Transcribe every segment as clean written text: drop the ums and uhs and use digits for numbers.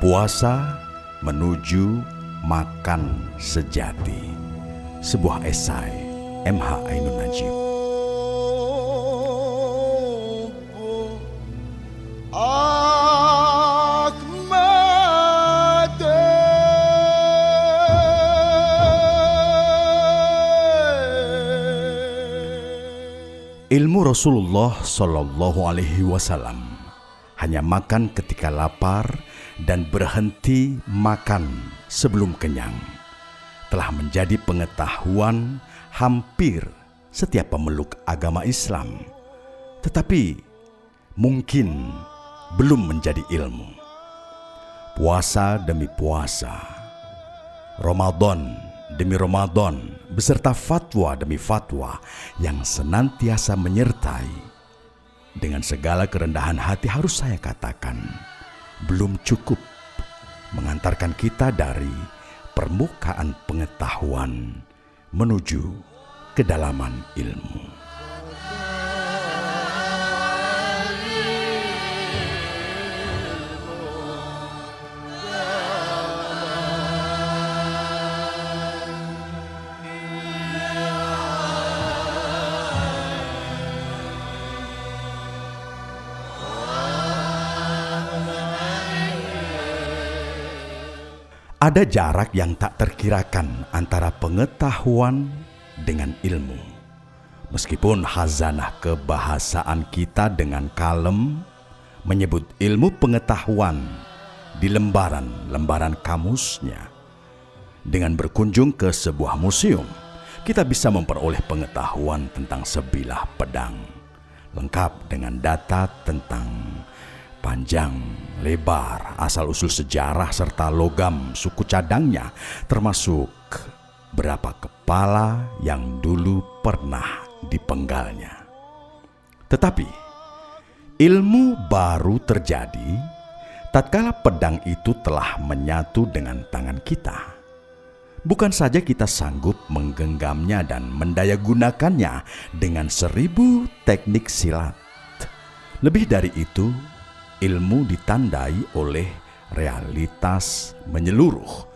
Puasa menuju makan sejati. Sebuah esai M.H. Ainun Najib. Ilmu Rasulullah Shallallahu Alaihi Wasallam hanya makan ketika lapar dan berhenti makan sebelum kenyang telah menjadi pengetahuan hampir setiap pemeluk agama Islam, tetapi mungkin belum menjadi ilmu. Puasa demi puasa, Ramadan demi Ramadan, beserta fatwa demi fatwa yang senantiasa menyertai. Dengan segala kerendahan hati harus saya katakan, belum cukup mengantarkan kita dari permukaan pengetahuan menuju kedalaman ilmu. Ada jarak yang tak terkirakan antara pengetahuan dengan ilmu. Meskipun khazanah kebahasaan kita dengan kalem menyebut ilmu pengetahuan di lembaran-lembaran kamusnya. Dengan berkunjung ke sebuah museum, kita bisa memperoleh pengetahuan tentang sebilah pedang, lengkap dengan data tentang panjang, lebar, asal-usul sejarah serta logam suku cadangnya, termasuk berapa kepala yang dulu pernah dipenggalnya. Tetapi ilmu baru terjadi tatkala pedang itu telah menyatu dengan tangan kita. Bukan saja kita sanggup menggenggamnya dan mendayagunakannya dengan 1000 teknik silat. Lebih dari itu, ilmu ditandai oleh realitas menyeluruh,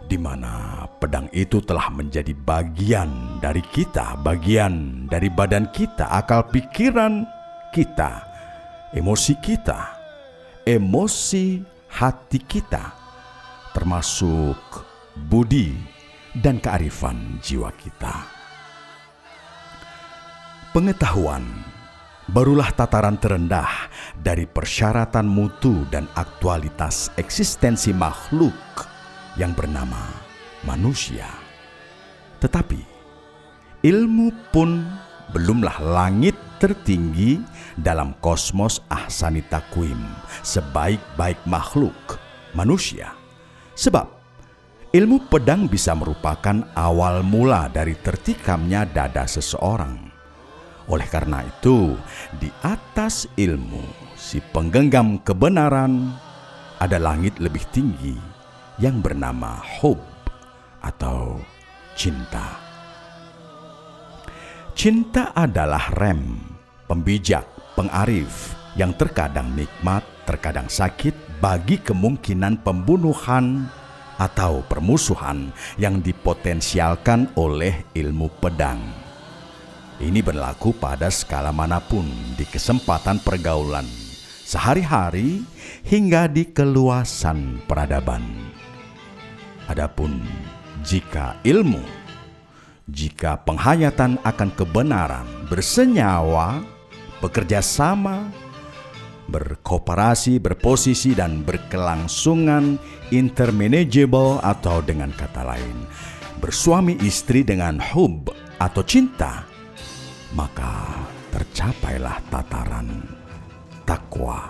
di mana pedang itu telah menjadi bagian dari kita, bagian dari badan kita, akal pikiran kita, emosi hati kita, termasuk budi dan kearifan jiwa kita. Pengetahuan barulah tataran terendah dari persyaratan mutu dan aktualitas eksistensi makhluk yang bernama manusia. Tetapi ilmu pun belumlah langit tertinggi dalam kosmos ahsani takwim sebaik-baik makhluk manusia. Sebab ilmu pedang bisa merupakan awal mula dari tertikamnya dada seseorang. Oleh karena itu, di atas ilmu, si penggenggam kebenaran, ada langit lebih tinggi yang bernama hub atau cinta. Cinta adalah rem, pembijak, pengarif yang terkadang nikmat, terkadang sakit bagi kemungkinan pembunuhan atau permusuhan yang dipotensialkan oleh ilmu pedang. Ini berlaku pada skala manapun di kesempatan pergaulan sehari-hari hingga di keluasan peradaban. Adapun jika penghayatan akan kebenaran bersenyawa, bekerja sama, berkooperasi, berposisi dan berkelangsungan intermanageable, atau dengan kata lain bersuami istri dengan hub atau cinta, maka tercapailah tataran takwa.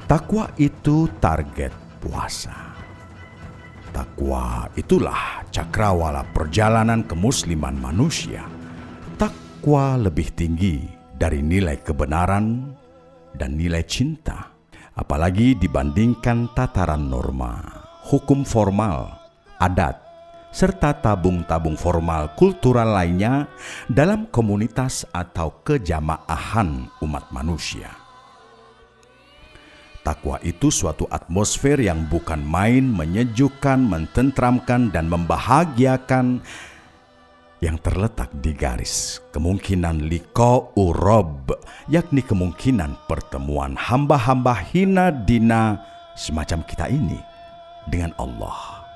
Takwa itu target puasa. Takwa itulah cakrawala perjalanan kemusliman manusia. Takwa lebih tinggi dari nilai kebenaran dan nilai cinta, apalagi dibandingkan tataran norma, hukum formal, adat, serta tabung-tabung formal kultural lainnya dalam komunitas atau kejamaahan umat manusia. Takwa itu suatu atmosfer yang bukan main, menyejukkan, mententramkan, dan membahagiakan, yang terletak di garis kemungkinan liqa'u Rabb, yakni kemungkinan pertemuan hamba-hamba hina dina semacam kita ini dengan Allah.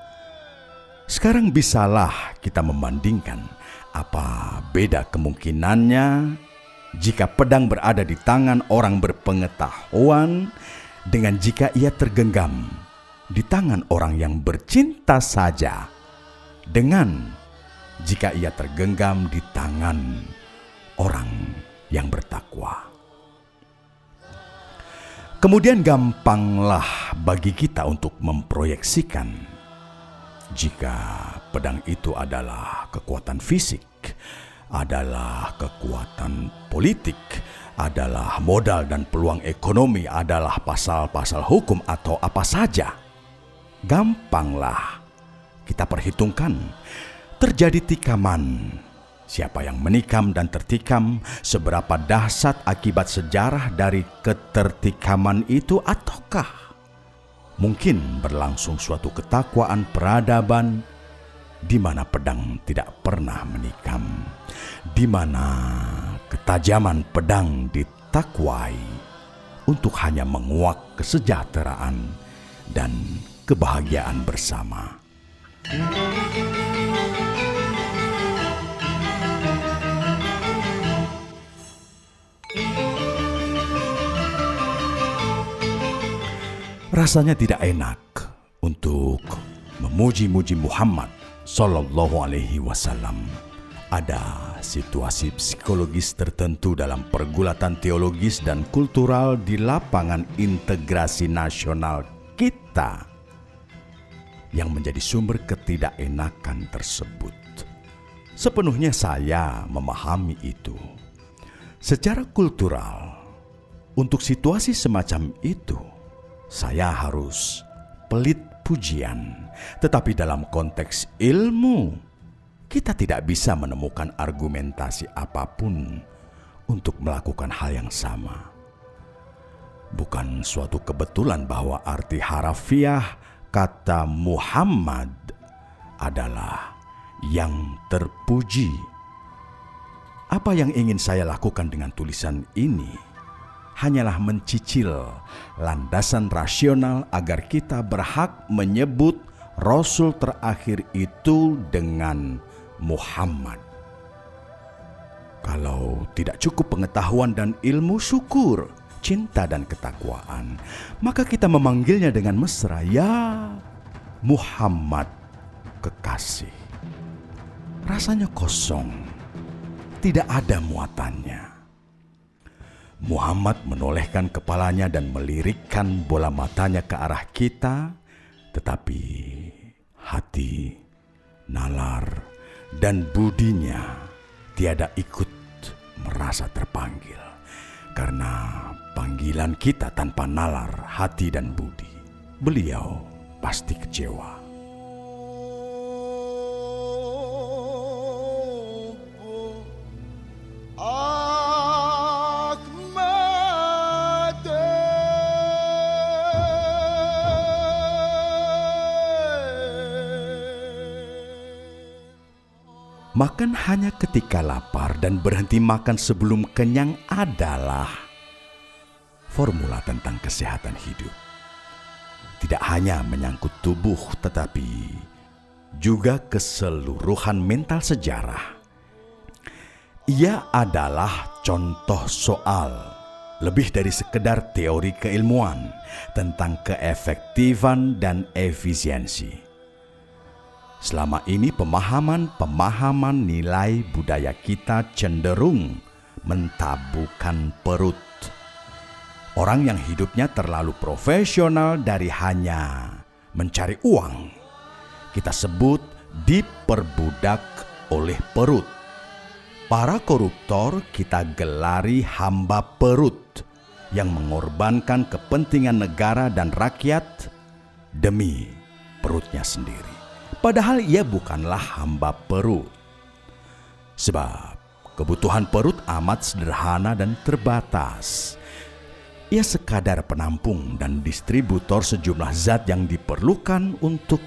Sekarang bisalah kita membandingkan apa beda kemungkinannya jika pedang berada di tangan orang berpengetahuan dengan jika ia tergenggam di tangan orang yang bercinta saja, dengan jika ia tergenggam di tangan orang yang bertakwa. Kemudian gampanglah bagi kita untuk memproyeksikan jika pedang itu adalah kekuatan fisik, adalah kekuatan politik, adalah modal dan peluang ekonomi, adalah pasal-pasal hukum atau apa saja. Gampanglah kita perhitungkan. Terjadi tikaman. Siapa yang menikam dan tertikam, seberapa dahsyat akibat sejarah dari ketertikaman itu, ataukah mungkin berlangsung suatu ketakwaan peradaban di mana pedang tidak pernah menikam, di mana ketajaman pedang ditakwai untuk hanya menguak kesejahteraan dan kebahagiaan bersama. Rasanya tidak enak untuk memuji-muji Muhammad Sallallahu Alaihi Wasallam. Ada situasi psikologis tertentu dalam pergulatan teologis dan kultural di lapangan integrasi nasional kita yang menjadi sumber ketidakenakan tersebut. Sepenuhnya saya memahami itu. Secara kultural, untuk situasi semacam itu, saya harus pelit pujian. Tetapi dalam konteks ilmu, kita tidak bisa menemukan argumentasi apapun untuk melakukan hal yang sama. Bukan suatu kebetulan bahwa arti harafiah kata Muhammad adalah yang terpuji. Apa yang ingin saya lakukan dengan tulisan ini hanyalah mencicil landasan rasional agar kita berhak menyebut Rasul terakhir itu dengan Muhammad. Kalau tidak cukup pengetahuan dan ilmu, syukur, cinta dan ketakwaan, maka kita memanggilnya dengan mesra, ya Muhammad kekasih. Rasanya kosong, tidak ada muatannya. Muhammad menolehkan kepalanya dan melirikkan bola matanya ke arah kita, tetapi hati, nalar, dan budinya tiada ikut merasa terpanggil. Karena panggilan kita tanpa nalar, hati, dan budi, beliau pasti kecewa. Makan hanya ketika lapar dan berhenti makan sebelum kenyang adalah formula tentang kesehatan hidup. Tidak hanya menyangkut tubuh, tetapi juga keseluruhan mental sejarah. Ia adalah contoh soal lebih dari sekedar teori keilmuan tentang keefektifan dan efisiensi. Selama ini pemahaman nilai budaya kita cenderung mentabukan perut. Orang yang hidupnya terlalu profesional dari hanya mencari uang, kita sebut diperbudak oleh perut. Para koruptor kita gelari hamba perut yang mengorbankan kepentingan negara dan rakyat demi perutnya sendiri. Padahal ia bukanlah hamba perut. Sebab kebutuhan perut amat sederhana dan terbatas. Ia sekadar penampung dan distributor sejumlah zat yang diperlukan untuk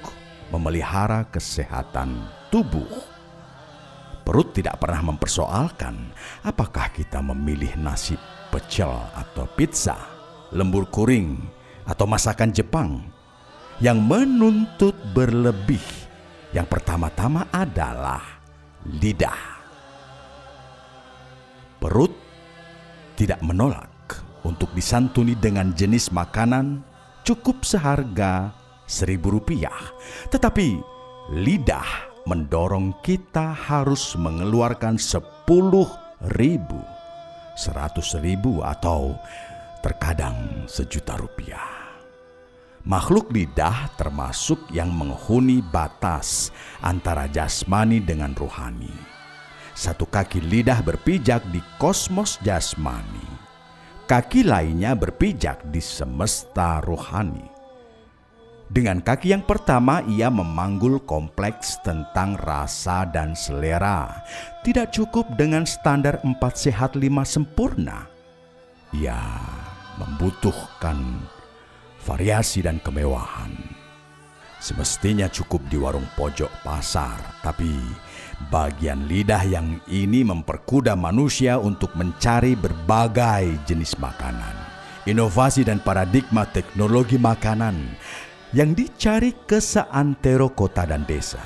memelihara kesehatan tubuh. Perut tidak pernah mempersoalkan apakah kita memilih nasi pecel atau pizza, lembur kuring, atau masakan Jepang. Yang menuntut berlebih, yang pertama-tama adalah lidah. Perut tidak menolak untuk disantuni dengan jenis makanan cukup seharga Rp1.000. Tetapi lidah mendorong kita harus mengeluarkan 10.000, 100.000 atau terkadang Rp1.000.000. Makhluk lidah termasuk yang menghuni batas antara jasmani dengan rohani. Satu kaki lidah berpijak di kosmos jasmani, kaki lainnya berpijak di semesta rohani. Dengan kaki yang pertama ia memanggul kompleks tentang rasa dan selera. Tidak cukup dengan standar 4 sehat 5 sempurna. Ia membutuhkan variasi dan kemewahan. Semestinya cukup di warung pojok pasar, tapi bagian lidah yang ini memperkuda manusia untuk mencari berbagai jenis makanan. Inovasi dan paradigma teknologi makanan yang dicari ke seantero kota dan desa.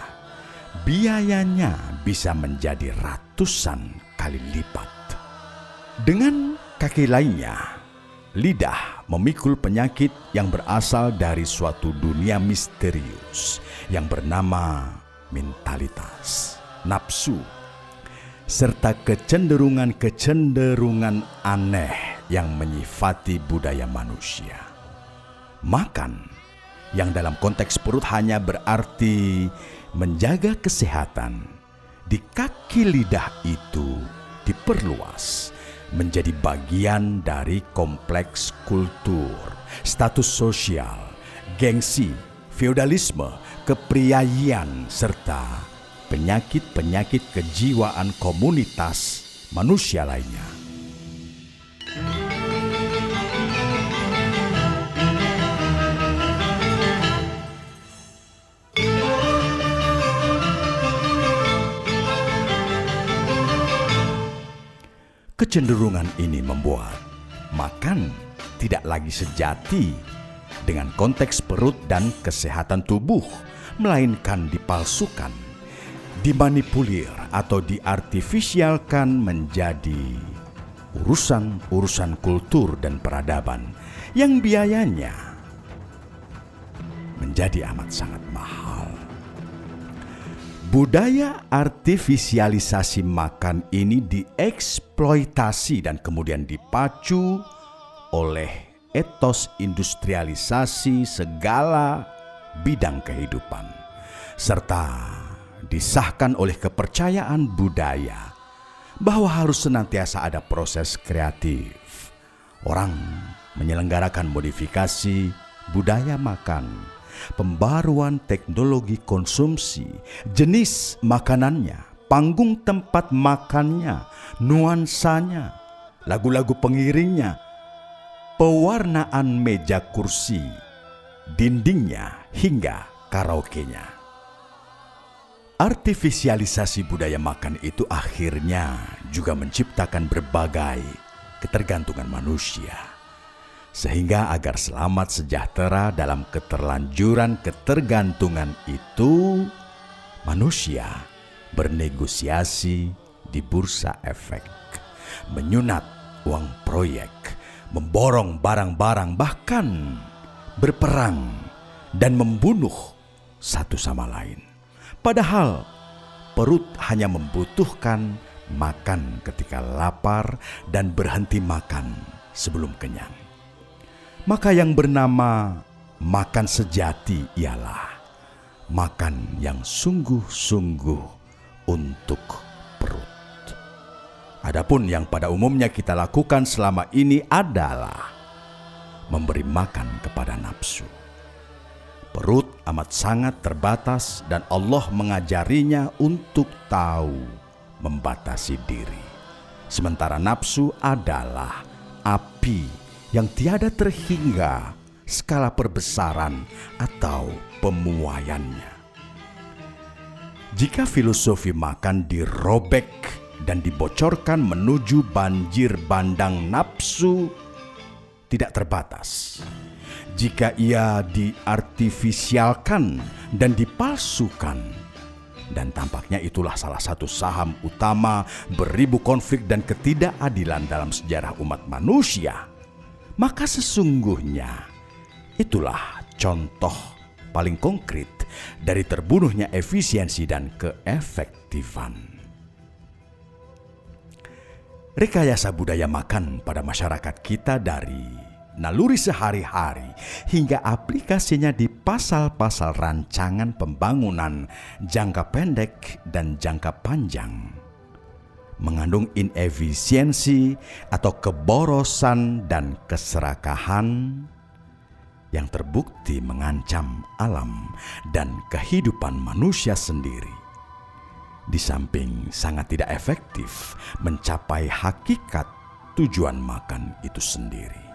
Biayanya bisa menjadi ratusan kali lipat. Dengan kaki lainnya, lidah memikul penyakit yang berasal dari suatu dunia misterius yang bernama mentalitas, nafsu, serta kecenderungan-kecenderungan aneh yang menyifati budaya manusia. Makan yang dalam konteks perut hanya berarti menjaga kesehatan, di kaki lidah itu diperluas menjadi bagian dari kompleks kultur, status sosial, gengsi, feodalisme, kepriayian, serta penyakit-penyakit kejiwaan komunitas manusia lainnya. Kecenderungan ini membuat makan tidak lagi sejati dengan konteks perut dan kesehatan tubuh, melainkan dipalsukan, dimanipulir atau diartifisialkan menjadi urusan-urusan kultur dan peradaban yang biayanya menjadi amat sangat mahal. Budaya artifisialisasi makan ini dieksploitasi dan kemudian dipacu oleh etos industrialisasi segala bidang kehidupan, serta disahkan oleh kepercayaan budaya bahwa harus senantiasa ada proses kreatif. Orang menyelenggarakan modifikasi budaya makan, pembaruan teknologi konsumsi, jenis makanannya, panggung tempat makannya, nuansanya, lagu-lagu pengiringnya, pewarnaan meja kursi, dindingnya, hingga karaoke-nya. Artifisialisasi budaya makan itu akhirnya juga menciptakan berbagai ketergantungan manusia. Sehingga agar selamat sejahtera dalam keterlanjuran ketergantungan itu, manusia bernegosiasi di bursa efek, menyunat uang proyek, memborong barang-barang, bahkan berperang dan membunuh satu sama lain. Padahal perut hanya membutuhkan makan ketika lapar dan berhenti makan sebelum kenyang. Maka yang bernama makan sejati ialah makan yang sungguh-sungguh untuk perut. Adapun yang pada umumnya kita lakukan selama ini adalah memberi makan kepada nafsu. Perut amat sangat terbatas dan Allah mengajarinya untuk tahu membatasi diri. Sementara nafsu adalah api yang tiada terhingga skala perbesaran atau pemuaiannya. Jika filosofi makan dirobek dan dibocorkan menuju banjir bandang nafsu tidak terbatas, jika ia diartifisialkan dan dipalsukan, dan tampaknya itulah salah satu saham utama beribu konflik dan ketidakadilan dalam sejarah umat manusia, maka sesungguhnya itulah contoh paling konkret dari terbunuhnya efisiensi dan keefektifan. Rekayasa budaya makan pada masyarakat kita dari naluri sehari-hari hingga aplikasinya di pasal-pasal rancangan pembangunan jangka pendek dan jangka panjang mengandung inefisiensi atau keborosan dan keserakahan yang terbukti mengancam alam dan kehidupan manusia sendiri. Di samping sangat tidak efektif mencapai hakikat tujuan makan itu sendiri.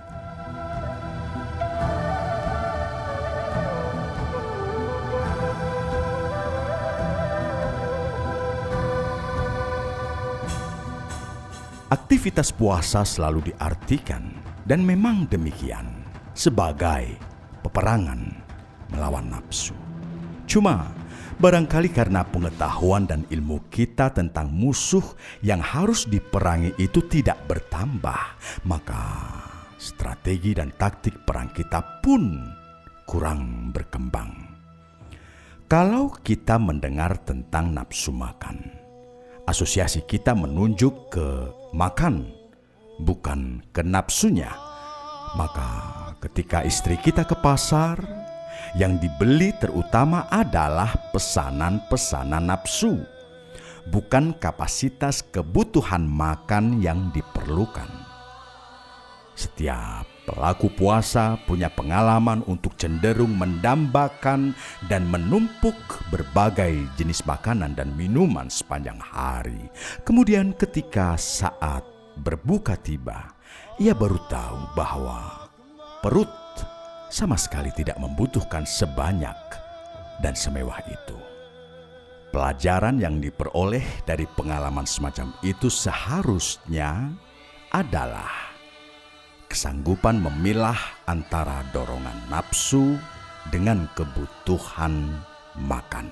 Aktivitas puasa selalu diartikan, dan memang demikian, sebagai peperangan melawan nafsu. Cuma barangkali karena pengetahuan dan ilmu kita tentang musuh yang harus diperangi itu tidak bertambah, maka strategi dan taktik perang kita pun kurang berkembang. Kalau kita mendengar tentang nafsu makan, asosiasi kita menunjuk ke makan, bukan ke nafsunya. Maka ketika istri kita ke pasar, yang dibeli terutama adalah pesanan-pesanan nafsu, bukan kapasitas kebutuhan makan yang diperlukan. Setiap pelaku puasa punya pengalaman untuk cenderung mendambakan dan menumpuk berbagai jenis makanan dan minuman sepanjang hari. Kemudian ketika saat berbuka tiba, ia baru tahu bahwa perut sama sekali tidak membutuhkan sebanyak dan semewah itu. Pelajaran yang diperoleh dari pengalaman semacam itu seharusnya adalah kesanggupan memilah antara dorongan nafsu dengan kebutuhan makan.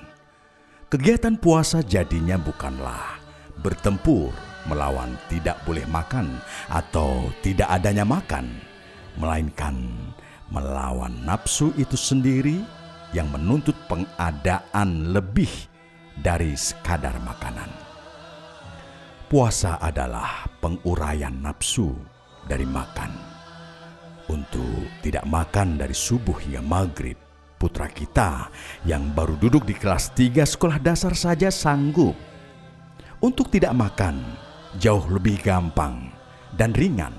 Kegiatan puasa jadinya bukanlah bertempur melawan tidak boleh makan atau tidak adanya makan, melainkan melawan nafsu itu sendiri yang menuntut pengadaan lebih dari sekadar makanan. Puasa adalah penguraian nafsu dari makan. Untuk tidak makan dari subuh hingga maghrib, putra kita yang baru duduk di kelas 3 sekolah dasar saja sanggup. Untuk tidak makan jauh lebih gampang dan ringan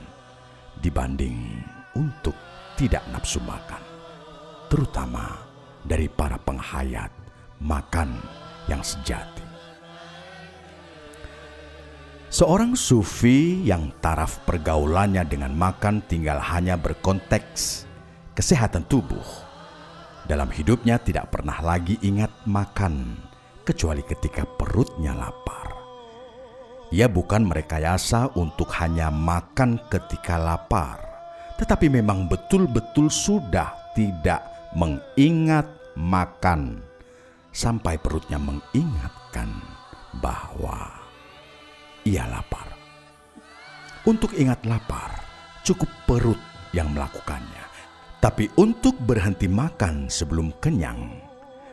dibanding untuk tidak nafsu makan, terutama dari para penghayat makan yang sejati. Seorang sufi yang taraf pergaulannya dengan makan tinggal hanya berkonteks kesehatan tubuh. Dalam hidupnya tidak pernah lagi ingat makan, kecuali ketika perutnya lapar. Ia bukan merekayasa untuk hanya makan ketika lapar, tetapi memang betul-betul sudah tidak mengingat makan, sampai perutnya mengingatkan bahwa ia lapar. Untuk ingat lapar, cukup perut yang melakukannya. Tapi untuk berhenti makan sebelum kenyang,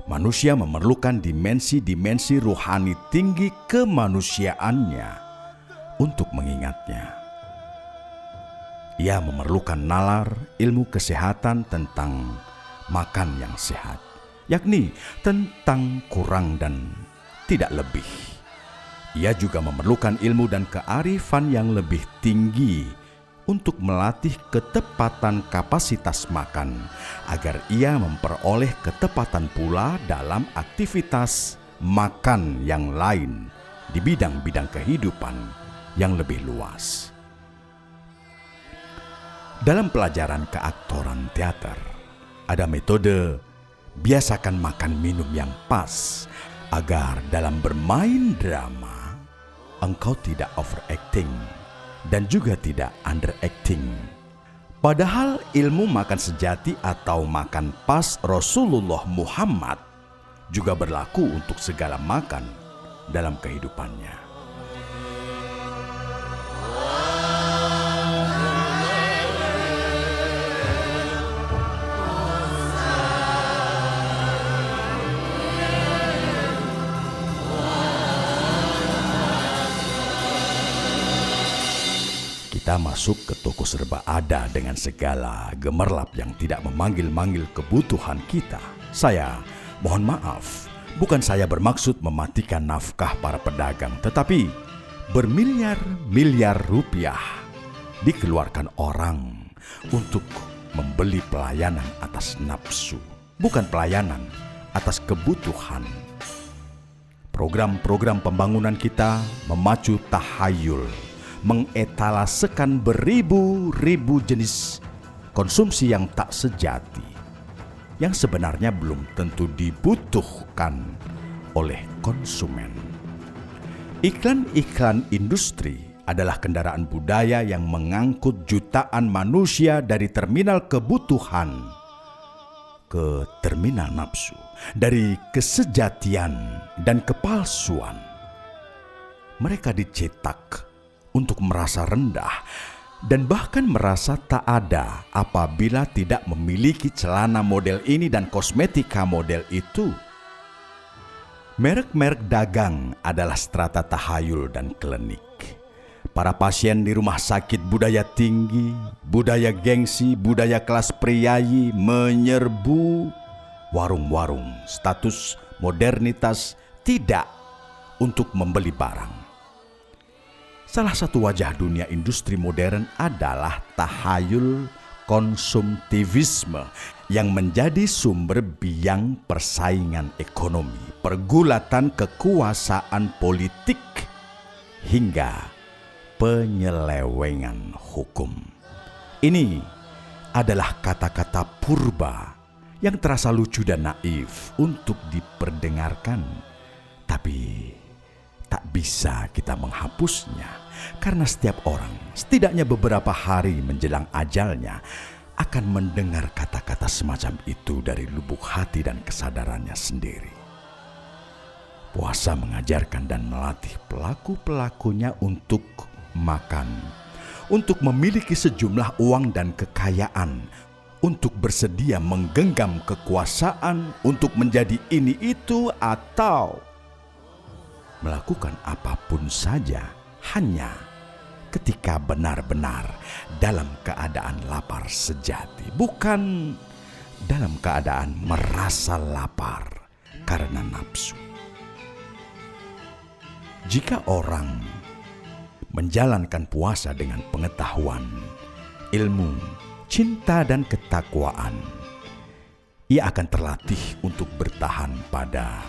manusia memerlukan dimensi-dimensi rohani tinggi kemanusiaannya untuk mengingatnya. Ia memerlukan nalar ilmu kesehatan tentang makan yang sehat, yakni tentang kurang dan tidak lebih. Ia juga memerlukan ilmu dan kearifan yang lebih tinggi untuk melatih ketepatan kapasitas makan, agar ia memperoleh ketepatan pula dalam aktivitas makan yang lain di bidang-bidang kehidupan yang lebih luas. Dalam pelajaran keaktoran teater, ada metode biasakan makan minum yang pas agar dalam bermain drama engkau tidak overacting dan juga tidak underacting. Padahal ilmu makan sejati atau makan pas Rasulullah Muhammad juga berlaku untuk segala makan dalam kehidupannya. Kita masuk ke toko serba ada dengan segala gemerlap yang tidak memanggil-manggil kebutuhan kita. Saya mohon maaf, bukan saya bermaksud mematikan nafkah para pedagang, tetapi bermiliar-miliar rupiah dikeluarkan orang untuk membeli pelayanan atas nafsu, bukan pelayanan atas kebutuhan. Program-program pembangunan kita memacu tahayul, mengetalaskan beribu-ribu jenis konsumsi yang tak sejati, yang sebenarnya belum tentu dibutuhkan oleh konsumen. Iklan-iklan industri adalah kendaraan budaya yang mengangkut jutaan manusia dari terminal kebutuhan ke terminal nafsu, dari kesejatian dan kepalsuan. Mereka dicetak untuk merasa rendah dan bahkan merasa tak ada apabila tidak memiliki celana model ini dan kosmetika model itu. Merek-merek dagang adalah strata tahayul dan klinik. Para pasien di rumah sakit budaya tinggi, budaya gengsi, budaya kelas priayi menyerbu warung-warung status modernitas tidak untuk membeli barang. Salah satu wajah dunia industri modern adalah tahayul konsumtivisme yang menjadi sumber biang persaingan ekonomi, pergulatan kekuasaan politik, hingga penyelewengan hukum. Ini adalah kata-kata purba yang terasa lucu dan naif untuk diperdengarkan, tapi tak bisa kita menghapusnya, karena setiap orang, setidaknya beberapa hari menjelang ajalnya, akan mendengar kata-kata semacam itu dari lubuk hati dan kesadarannya sendiri. Puasa mengajarkan dan melatih pelaku-pelakunya untuk makan, untuk memiliki sejumlah uang dan kekayaan, untuk bersedia menggenggam kekuasaan, untuk menjadi ini itu, atau melakukan apapun saja hanya ketika benar-benar dalam keadaan lapar sejati, bukan dalam keadaan merasa lapar karena nafsu. Jika orang menjalankan puasa dengan pengetahuan, ilmu, cinta, dan ketakwaan, ia akan terlatih untuk bertahan pada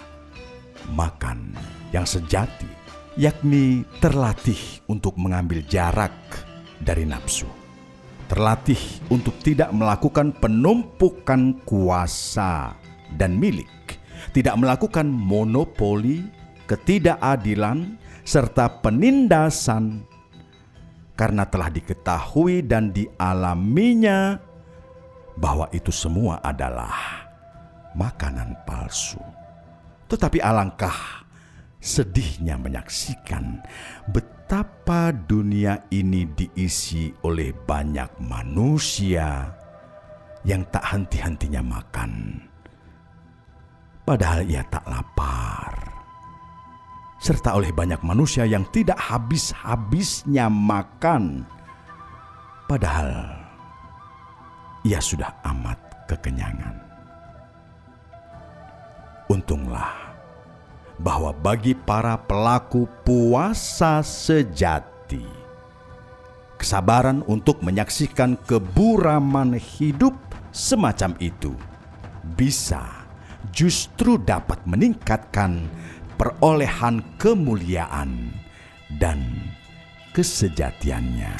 makan yang sejati, yakni terlatih untuk mengambil jarak dari nafsu, terlatih untuk tidak melakukan penumpukan kuasa dan milik, tidak melakukan monopoli, ketidakadilan, serta penindasan, karena telah diketahui dan dialaminya bahwa itu semua adalah makanan palsu. Tetapi alangkah sedihnya menyaksikan betapa dunia ini diisi oleh banyak manusia yang tak henti-hentinya makan, padahal ia tak lapar, serta oleh banyak manusia yang tidak habis-habisnya makan, padahal ia sudah amat kekenyangan. Untunglah bahwa bagi para pelaku puasa sejati, kesabaran untuk menyaksikan keburaman hidup semacam itu bisa justru dapat meningkatkan perolehan kemuliaan dan kesejatiannya.